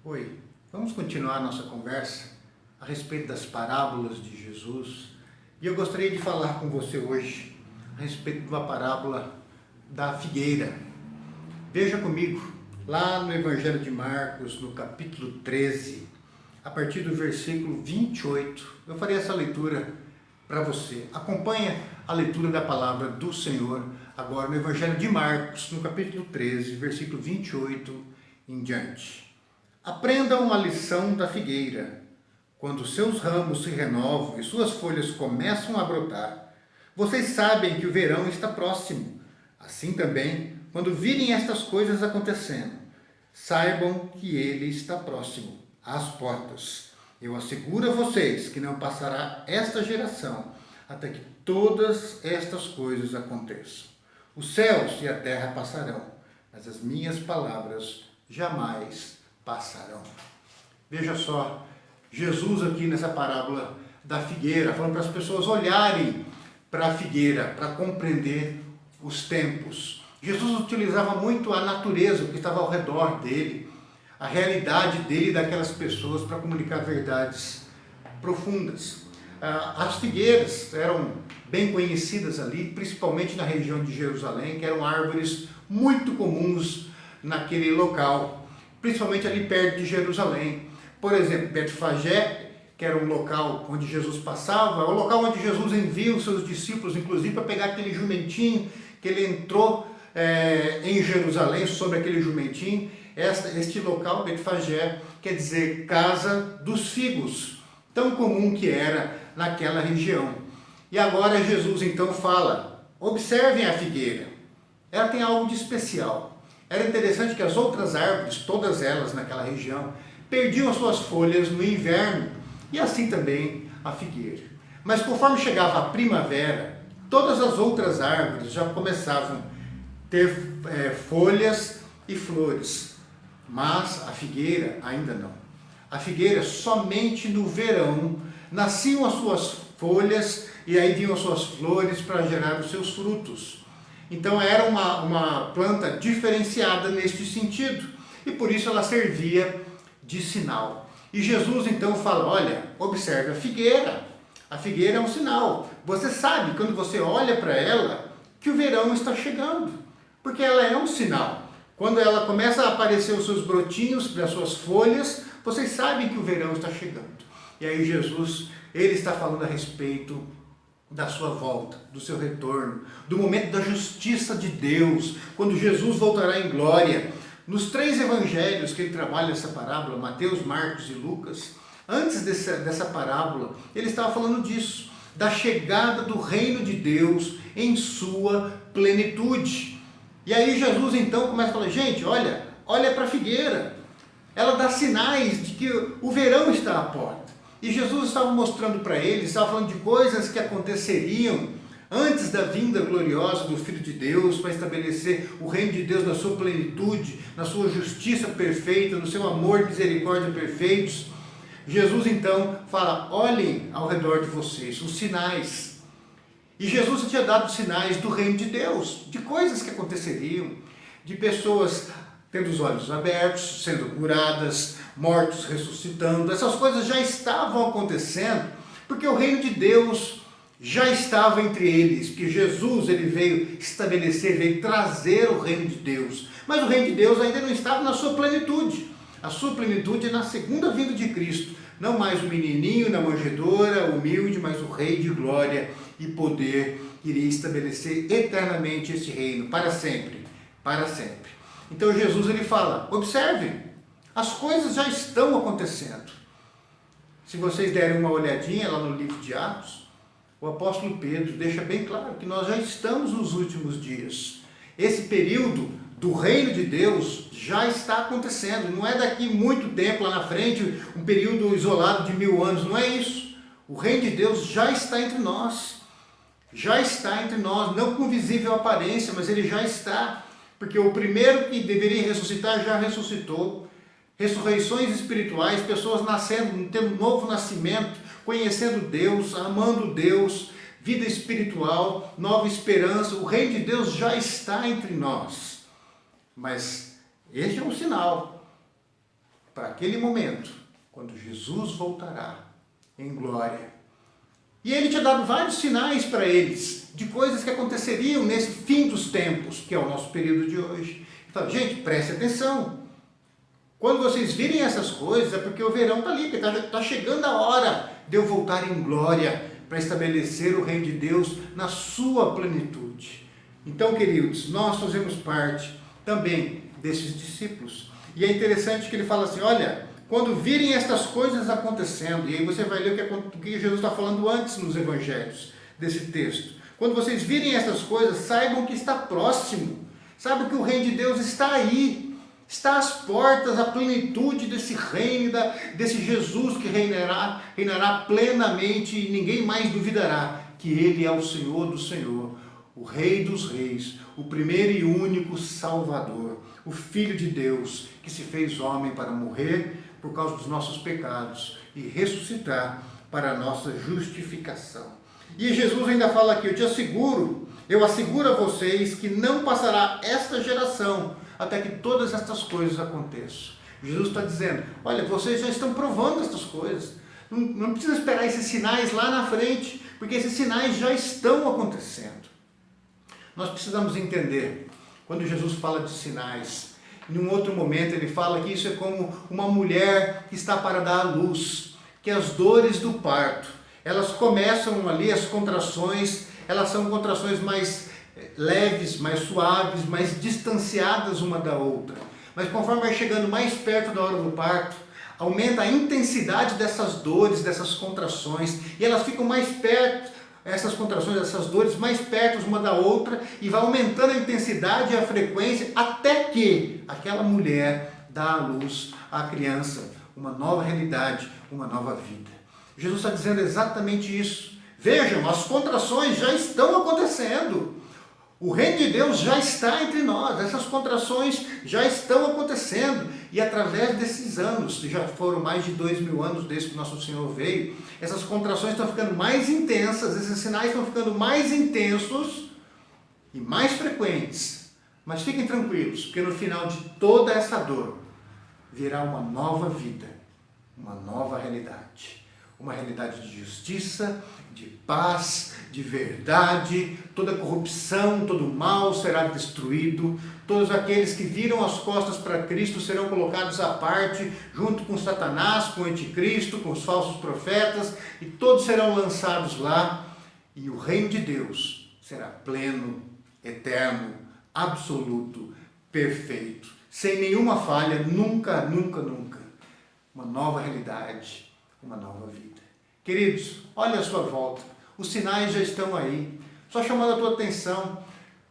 Oi, vamos continuar nossa conversa a respeito das parábolas de Jesus. E eu gostaria de falar com você hoje a respeito de uma parábola da figueira. Veja comigo, lá no Evangelho de Marcos, no capítulo 13, a partir do versículo 28, eu farei essa leitura para você. Acompanha a leitura da palavra do Senhor agora no Evangelho de Marcos, no capítulo 13, versículo 28 em diante. Aprendam a lição da figueira. Quando seus ramos se renovam e suas folhas começam a brotar, vocês sabem que o verão está próximo. Assim também, quando virem estas coisas acontecendo, saibam que ele está próximo, às portas. Eu asseguro a vocês que não passará esta geração até que todas estas coisas aconteçam. Os céus e a terra passarão, mas as minhas palavras jamais passarão. Veja só, Jesus aqui nessa parábola da figueira, falando para as pessoas olharem para a figueira, para compreender os tempos. Jesus utilizava muito a natureza, o que estava ao redor dele, a realidade dele e daquelas pessoas para comunicar verdades profundas. As figueiras eram bem conhecidas ali, principalmente na região de Jerusalém, que eram árvores muito comuns naquele local, principalmente ali perto de Jerusalém. Por exemplo, Betfagé, que era um local onde Jesus passava, é o local onde Jesus envia os seus discípulos, inclusive, para pegar aquele jumentinho que ele entrou em Jerusalém, sobre aquele jumentinho. Este local, Betfagé, quer dizer casa dos figos, tão comum que era naquela região. E agora Jesus então fala, observem a figueira, ela tem algo de especial. Era interessante que as outras árvores, todas elas naquela região, perdiam as suas folhas no inverno, e assim também a figueira. Mas conforme chegava a primavera, todas as outras árvores já começavam a ter folhas e flores, mas a figueira ainda não. A figueira somente no verão nasciam as suas folhas e aí vinham as suas flores para gerar os seus frutos. Então era uma planta diferenciada neste sentido, e por isso ela servia de sinal. E Jesus então fala, olha, observe a figueira é um sinal. Você sabe, quando você olha para ela, que o verão está chegando, porque ela é um sinal. Quando ela começa a aparecer os seus brotinhos, das suas folhas, vocês sabem que o verão está chegando. E aí Jesus, ele está falando a respeito da sua volta, do seu retorno, do momento da justiça de Deus, quando Jesus voltará em glória. Nos 3 evangelhos que ele trabalha essa parábola, Mateus, Marcos e Lucas, antes dessa parábola, ele estava falando disso, da chegada do reino de Deus em sua plenitude. E aí Jesus então começa a falar, gente, olha para a figueira, ela dá sinais de que o verão está à porta. E Jesus estava mostrando para eles, estava falando de coisas que aconteceriam antes da vinda gloriosa do Filho de Deus, para estabelecer o reino de Deus na sua plenitude, na sua justiça perfeita, no seu amor e misericórdia perfeitos. Jesus então fala, olhem ao redor de vocês, os sinais. E Jesus tinha dado sinais do reino de Deus, de coisas que aconteceriam, de pessoas tendo os olhos abertos, sendo curadas, mortos ressuscitando. Essas coisas já estavam acontecendo, porque o reino de Deus já estava entre eles, porque Jesus ele veio estabelecer, veio trazer o reino de Deus. Mas o reino de Deus ainda não estava na sua plenitude. A sua plenitude é na segunda vinda de Cristo. Não mais o menininho na manjedoura, humilde, mas o Rei de glória e poder que iria estabelecer eternamente esse reino, para sempre, para sempre. Então Jesus ele fala, observem, as coisas já estão acontecendo. Se vocês derem uma olhadinha lá no livro de Atos, o apóstolo Pedro deixa bem claro que nós já estamos nos últimos dias. Esse período do reino de Deus já está acontecendo. Não é daqui muito tempo lá na frente, um período isolado de 1000 anos, não é isso. O reino de Deus já está entre nós. Já está entre nós, não com visível aparência, mas ele já está. Porque o primeiro que deveria ressuscitar já ressuscitou. Ressurreições espirituais, pessoas nascendo, tendo um novo nascimento, conhecendo Deus, amando Deus, vida espiritual, nova esperança. O reino de Deus já está entre nós. Mas este é um sinal. para aquele momento, quando Jesus voltará em glória. E ele tinha dado vários sinais para eles, de coisas que aconteceriam nesse fim dos tempos, que é o nosso período de hoje. Então, gente, preste atenção. Quando vocês virem essas coisas, é porque o verão está ali, porque está chegando a hora de eu voltar em glória para estabelecer o reino de Deus na sua plenitude. Então, queridos, nós fazemos parte também desses discípulos. E é interessante que ele fala assim, olha, quando virem estas coisas acontecendo, e aí você vai ler o que Jesus está falando antes nos evangelhos desse texto. Quando vocês virem essas coisas, saibam que está próximo. Saibam que o reino de Deus está aí. Está às portas, a plenitude desse reino, desse Jesus que reinará plenamente e ninguém mais duvidará que Ele é o Senhor do Senhor, o Rei dos Reis, o primeiro e único Salvador, o Filho de Deus que se fez homem para morrer por causa dos nossos pecados e ressuscitar para a nossa justificação. E Jesus ainda fala aqui, eu asseguro a vocês que não passará esta geração até que todas estas coisas aconteçam. Jesus está dizendo, olha, vocês já estão provando estas coisas. Não precisa esperar esses sinais lá na frente, porque esses sinais já estão acontecendo. Nós precisamos entender, quando Jesus fala de sinais, em um outro momento ele fala que isso é como uma mulher que está para dar à luz, que as dores do parto, elas começam ali, as contrações, elas são contrações mais leves, mais suaves, mais distanciadas uma da outra. Mas conforme vai chegando mais perto da hora do parto, aumenta a intensidade dessas dores, dessas contrações, e elas ficam mais perto, essas contrações, essas dores mais perto uma da outra, e vai aumentando a intensidade e a frequência, até que aquela mulher dá à luz à criança uma nova realidade, uma nova vida. Jesus está dizendo exatamente isso. Vejam, as contrações já estão acontecendo. O reino de Deus já está entre nós, essas contrações já estão acontecendo, e através desses anos, já foram mais de 2000 anos desde que nosso Senhor veio, essas contrações estão ficando mais intensas, esses sinais estão ficando mais intensos e mais frequentes. Mas fiquem tranquilos, porque no final de toda essa dor, virá uma nova vida, uma nova realidade. Uma realidade de justiça, de paz, de verdade, toda corrupção, todo mal será destruído, todos aqueles que viram as costas para Cristo serão colocados à parte, junto com Satanás, com o anticristo, com os falsos profetas, e todos serão lançados lá, e o reino de Deus será pleno, eterno, absoluto, perfeito, sem nenhuma falha, nunca, nunca, nunca. Uma nova realidade, uma nova vida. Queridos, olha a sua volta, os sinais já estão aí, só chamando a tua atenção,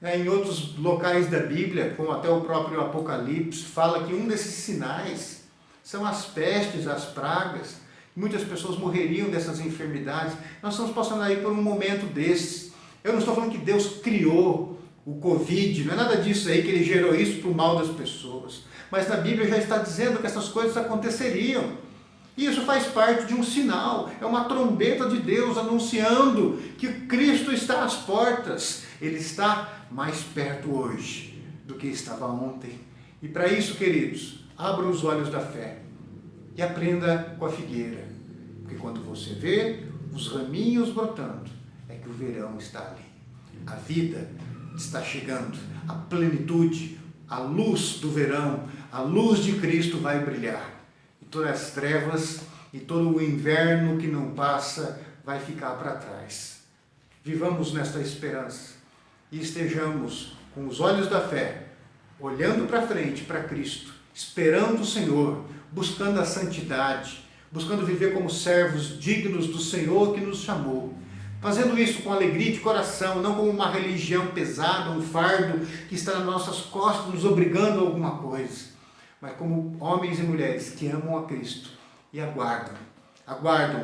em outros locais da Bíblia, como até o próprio Apocalipse, fala que um desses sinais são as pestes, as pragas, muitas pessoas morreriam dessas enfermidades. Nós estamos passando aí por um momento desses. Eu não estou falando que Deus criou o Covid, não é nada disso aí, que Ele gerou isso para o mal das pessoas, mas na Bíblia já está dizendo que essas coisas aconteceriam. E isso faz parte de um sinal, é uma trombeta de Deus anunciando que Cristo está às portas. Ele está mais perto hoje do que estava ontem. E para isso, queridos, abra os olhos da fé e aprenda com a figueira. Porque quando você vê os raminhos brotando, é que o verão está ali. A vida está chegando, a plenitude, a luz do verão, a luz de Cristo vai brilhar. Todas as trevas e todo o inverno que não passa vai ficar para trás. Vivamos nesta esperança e estejamos com os olhos da fé, olhando para frente, para Cristo, esperando o Senhor, buscando a santidade, buscando viver como servos dignos do Senhor que nos chamou, fazendo isso com alegria de coração, não como uma religião pesada, um fardo que está nas nossas costas, nos obrigando a alguma coisa, mas como homens e mulheres que amam a Cristo e aguardam,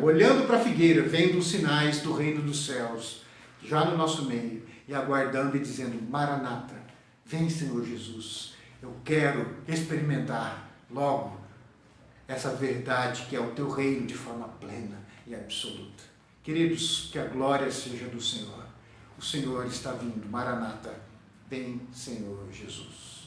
olhando para a figueira, vendo os sinais do reino dos céus, já no nosso meio, e aguardando e dizendo, Maranata, vem Senhor Jesus, eu quero experimentar logo essa verdade que é o teu reino de forma plena e absoluta. Queridos, que a glória seja do Senhor. O Senhor está vindo, Maranata, vem Senhor Jesus.